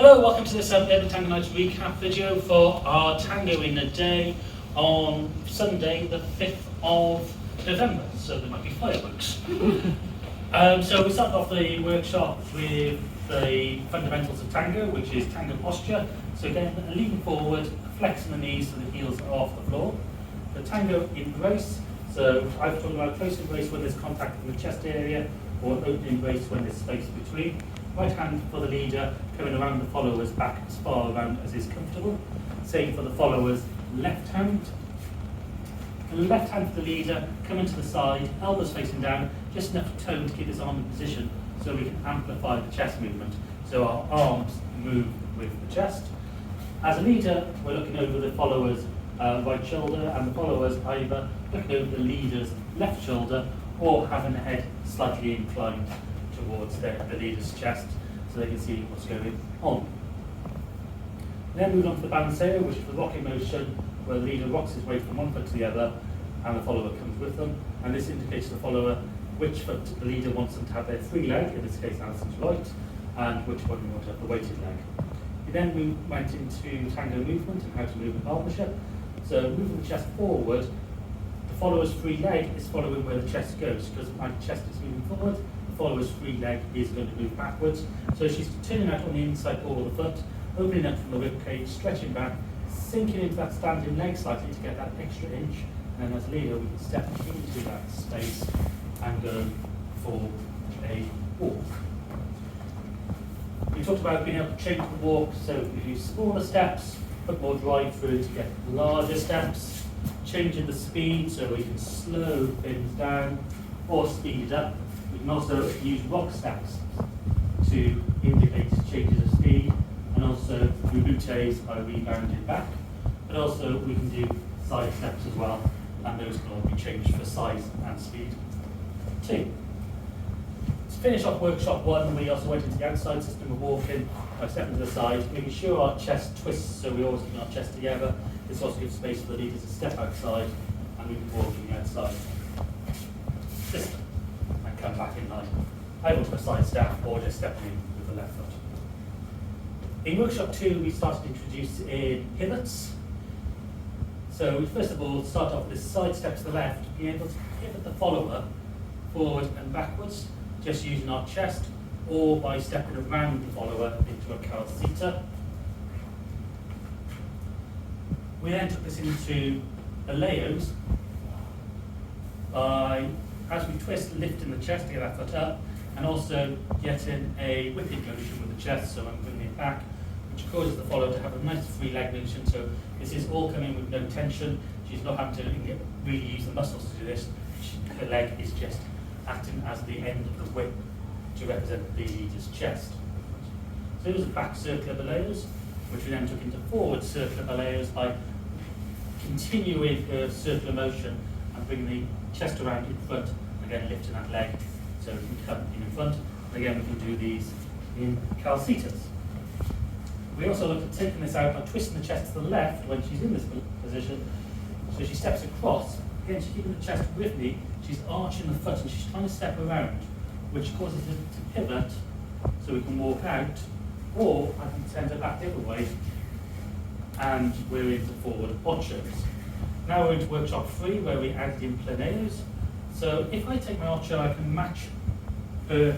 Hello, welcome to this Urban Tango Nights recap video for our Tango in a Day on Sunday the 5th of November, so there might be fireworks. So we started off the workshop with the fundamentals of Tango, which is Tango posture. So again, leaning forward, flexing the knees so the heels are off the floor. The Tango embrace, so I've talked about close embrace when there's contact in the chest area, or open embrace when there's space between. Right hand for the leader, coming around the followers back as far around as is comfortable. Same for the followers, left hand. And the left hand for the leader, coming to the side, elbows facing down, just enough tone to keep his arm in position so we can amplify the chest movement. So our arms move with the chest. As a leader, we're looking over the followers' right shoulder, and the followers either looking over the leader's left shoulder or having the head slightly inclined towards the leader's chest so they can see what's going on. Then move on to the Balanceo, which is the rocking motion where the leader rocks his weight from one foot to the other and the follower comes with them. And this indicates to the follower which foot the leader wants them to have their free leg, in this case Alison's right, and which one we want to have the weighted leg. We then went into Tango movement and how to move in partnership. So moving the chest forward, the follower's free leg is following where the chest goes, because my chest is moving forward, the follower's free leg is going to move backwards. So she's turning out on the inside ball of the foot, opening up from the rib cage, stretching back, sinking into that standing leg slightly to get that extra inch, and then as a leader we can step into that space and go for a walk. We talked about being able to change the walk, so if you use smaller steps, put more drive through to get larger steps, changing the speed so we can slow things down or speed it up. We can also use rock steps to indicate changes of speed, and also reboutes by rebounding back, but also we can do side steps as well, and those can all be changed for size and speed too. To finish off workshop 1, we also went into the outside system of walking by stepping to the side, making sure our chest twists so we always keep our chest together. This also gives space for the leader to step outside and we can walk in the outside system and come back in line, either to a side step or just stepping in with the left foot. In workshop 2, we started to introduce in pivots. So we first of all start off with this side step to the left, being able to pivot the follower forward and backwards, just using our chest, or by stepping around the follower into a calcita. We then took this into Boleos by, as we twist, lifting the chest to get that foot up, and also getting a whipping motion with the chest, so I'm bringing it back, which causes the follower to have a nice free leg motion. So this is all coming with no tension. She's not having to really use the muscles to do this. Her leg is just acting as the end of the whip to represent the leader's chest. So it was a back circular Boleos, which we then took into forward circular Boleos by continuing her circular motion and bringing the chest around in front, again lifting that leg so we can come in front. And again, we can do these in calcitas. We also looked at taking this out by twisting the chest to the left when she's in this position. So she steps across, again she's keeping the chest with me, she's arching the foot and she's trying to step around, which causes her to pivot so we can walk out, or I can send her back the other way and we're into forward ochos. Now we're into workshop 3 where we added in planeos. So if I take my ocho, I can match her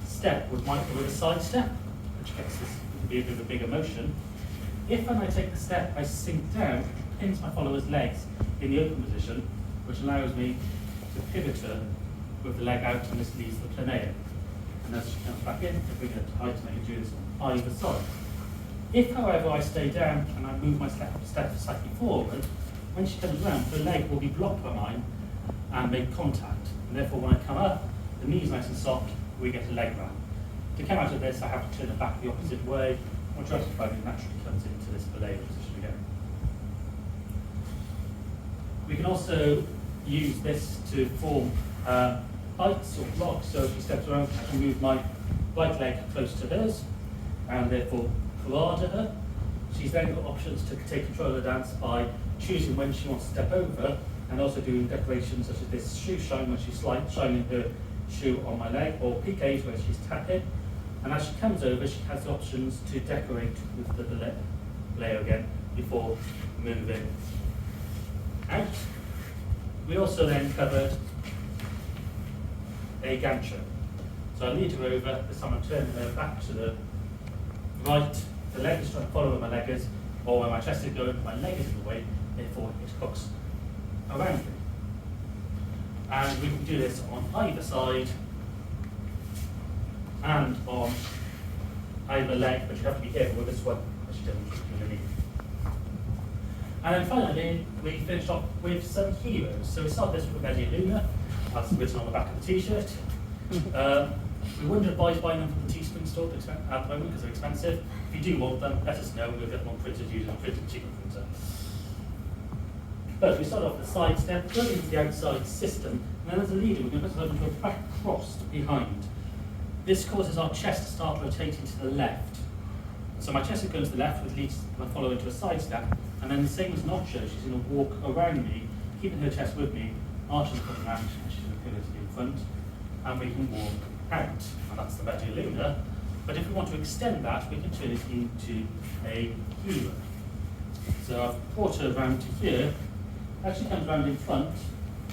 step with a side step, which gets this to be a bit of a bigger motion. If when I take the step, I sink down, pins my follower's legs in the open position, which allows me to pivot her with the leg out, and this leaves the planeo. And as she comes back in, I bring her tight and I can do this on either side. If, however, I stay down and I move my step slightly forward, when she comes around, her leg will be blocked by mine and make contact. And therefore, when I come up, the knee's nice and soft, we get a leg wrap. To come out of this, I have to turn it back the opposite way, or try to find it naturally comes into this Boleos position again. We can also use this to form bites or blocks. So if she steps around, I can move my right leg close to hers and therefore parade her. She's then got options to take control of the dance by choosing when she wants to step over, and also doing decorations such as this shoe shine when she's shining her shoe on my leg, or piqués where she's tapping, And as she comes over, she has the options to decorate with the Boleos again before moving out. We also then covered a Gancho. So I lead her over, this time I'm turning her back to the right, the leg is trying to follow where my leg is, or where my chest is going, my leg is in the way, therefore it hooks around me. And we can do this on either side and on either leg, but you have to be careful with this one, as she doesn't kick you in the knee. And then finally, we finished off with some Giros. So we started this with a Media Luna, that's written on the back of the t-shirt. We wouldn't advise buying them from the Teespring store at the moment because they're expensive. If you do want them, let us know, we'll get them on printed using a printed cheaper printer. But we start off with the side step, going into the outside system, and then as a leader, we're going to put ourselves into a back cross behind. This causes our chest to start rotating to the left. So my chest is going to the left, which leads to follow into a side step, and then the same as Ochos, she's going to walk around me, keeping her chest with me, arching the foot around, and she's going to pivot in front, and we can walk out. And that's the Media Luna. But if we want to extend that, we can turn it into a Giro. So I've brought her around to here, actually comes around in front.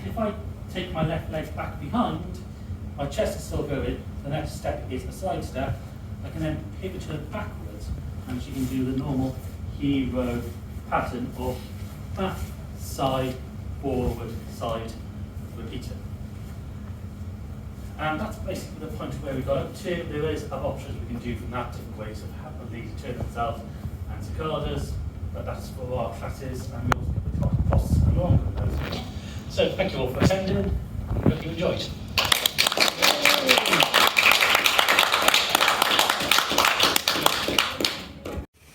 If I take my left leg back behind, my chest is still going, the next step is a side step. I can then pivot her backwards, and she can do the normal Giro pattern of back, side, forward, side, repeater. And that's basically the point of where we got up to. There is other options we can do from that, different ways of having these turn themselves and cicadas, but that's for our classes, and we also get the costs along with those. So thank you all for attending. I hope you enjoyed.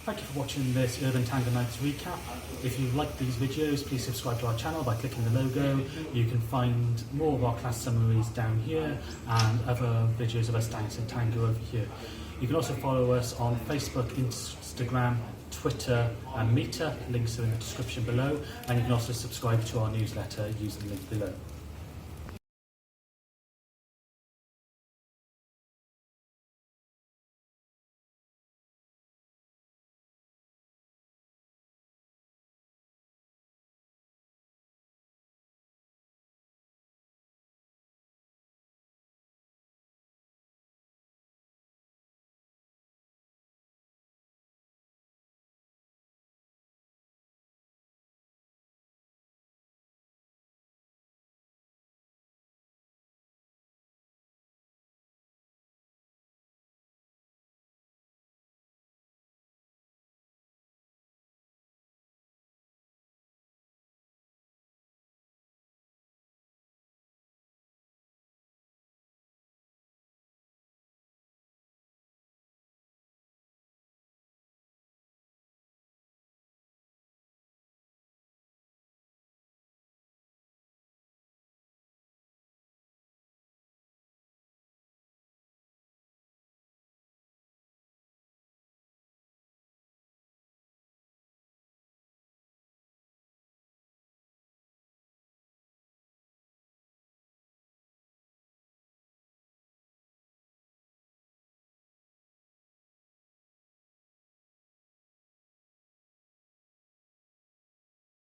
Thank you for watching this Urban Tango Nights recap. If you like these videos, please subscribe to our channel by clicking the logo. You can find more of our class summaries down here and other videos of us dancing tango over here. You can also follow us on Facebook, Instagram, Twitter and Meetup. Links are in the description below, and you can also subscribe to our newsletter using the link below.